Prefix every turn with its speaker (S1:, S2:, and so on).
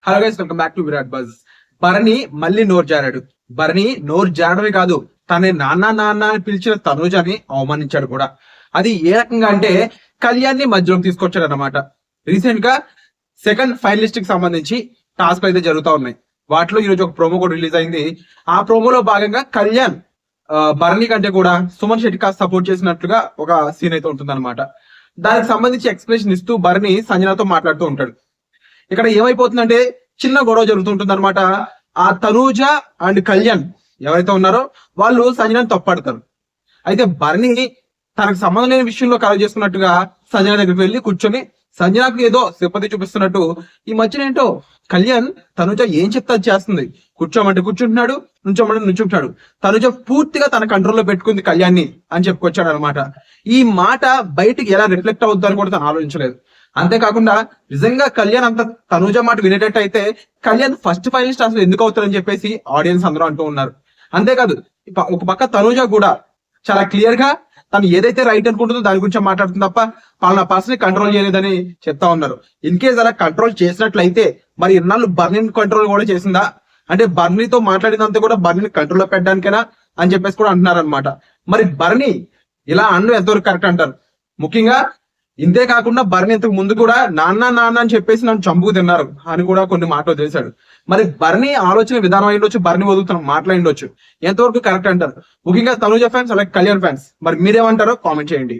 S1: Hello guys, welcome back to Virat buzz. Bharani మళ్ళీ నోరు జారాడు. భరణి నోరు జారడమే కాదు, తన నాన్న నాన్న అని పిలిచిన తనూజని అవమానించాడు కూడా. అది ఏ రకంగా అంటే కళ్యాణ్ ని మధ్యలోకి తీసుకొచ్చాడు అన్నమాట. రీసెంట్ గా సెకండ్ ఫైనలిస్ట్ కి సంబంధించి టాస్క్ అయితే జరుగుతూ ఉన్నాయి. వాటిలో ఈరోజు ఒక ప్రోమో కూడా రిలీజ్ అయింది. ఆ ప్రోమోలో భాగంగా కళ్యాణ్ భరణి కంటే కూడా సుమన్ శెట్టి కాస్త సపోర్ట్ చేసినట్లుగా ఒక సీన్ అయితే ఉంటుంది అనమాట. దానికి సంబంధించి ఎక్స్ప్లెనేషన్ ఇస్తూ భరణి సంజనాతో మాట్లాడుతూ ఉంటాడు. ఇక్కడ ఏమైపోతుందంటే చిన్న గొడవ జరుగుతుంటుంది అనమాట. ఆ తనూజ అండ్ కళ్యాణ్ ఎవరైతే ఉన్నారో వాళ్ళు సంజనాని తప్పడతారు. అయితే భరణి తనకు సంబంధం లేని విషయంలో కలెక్ట్ చేసుకున్నట్టుగా సంజన దగ్గరికి వెళ్ళి కూర్చొని సంజనకు ఏదో సింపతి చూపిస్తున్నట్టు, ఈ మధ్యన ఏంటో కళ్యాణ్ తనుజ ఏం చెప్తా చేస్తుంది. కూర్చోమంటే కూర్చుంటున్నాడు, నుంచోమంటే నుంచుంటాడు. తనుజ పూర్తిగా తన కంట్రోల్లో పెట్టుకుంది కళ్యాణ్ని అని చెప్పుకొచ్చాడు అనమాట. ఈ మాట బయటికి ఎలా రిఫ్లెక్ట్ అవుద్దు అని కూడా తను ఆలోచించలేదు. అంతేకాకుండా నిజంగా కళ్యాణ్ అంత తనుజ మాట వినేటట్టు అయితే కళ్యాణ్ ఫస్ట్ ఫైనలిస్ట్ అసలు ఎందుకు అవుతారని చెప్పేసి ఆడియన్స్ అందరూ అంటూ ఉన్నారు. అంతేకాదు ఒక పక్క తనుజ కూడా చాలా క్లియర్ గా తను ఏదైతే రైట్ అనుకుంటుందో దాని గురించి మాట్లాడుతుంది తప్ప పలానా పర్సన్ కంట్రోల్ చేయలేదని చెప్తా ఉన్నారు. ఇన్ కేస్ అలా కంట్రోల్ చేసినట్లయితే మరి ఇన్నాళ్ళు బర్నీని కంట్రోల్ కూడా చేసిందా, అంటే బర్నీతో మాట్లాడినంత కూడా బర్నీని కంట్రోల్లో పెట్టడానికైనా అని చెప్పేసి కూడా అంటున్నారు అనమాట. మరి బర్నీ ఇలా అనడం ఎంతవరకు కరెక్ట్ అంటారు? ముఖ్యంగా ఇంతే కాకుండా బర్నీ ఇంతకు ముందు కూడా నాన్న నాన్న అని చెప్పేసి నన్ను చంపుకు తిన్నారు అని కూడా కొన్ని మాటలు తెలిసాడు. మరి బర్నీ ఆలోచన విధానం అయ్యిండొచ్చు, బర్నీ వదులుతున్న మాట్లాడిండొచ్చు. ఎంతవరకు కరెక్ట్ అంటారు? ముఖ్యంగా తనుజ ఫ్యాన్స్ అలాగే కళ్యాణ్ ఫ్యాన్స్ మరి మీరేమంటారో కామెంట్ చేయండి.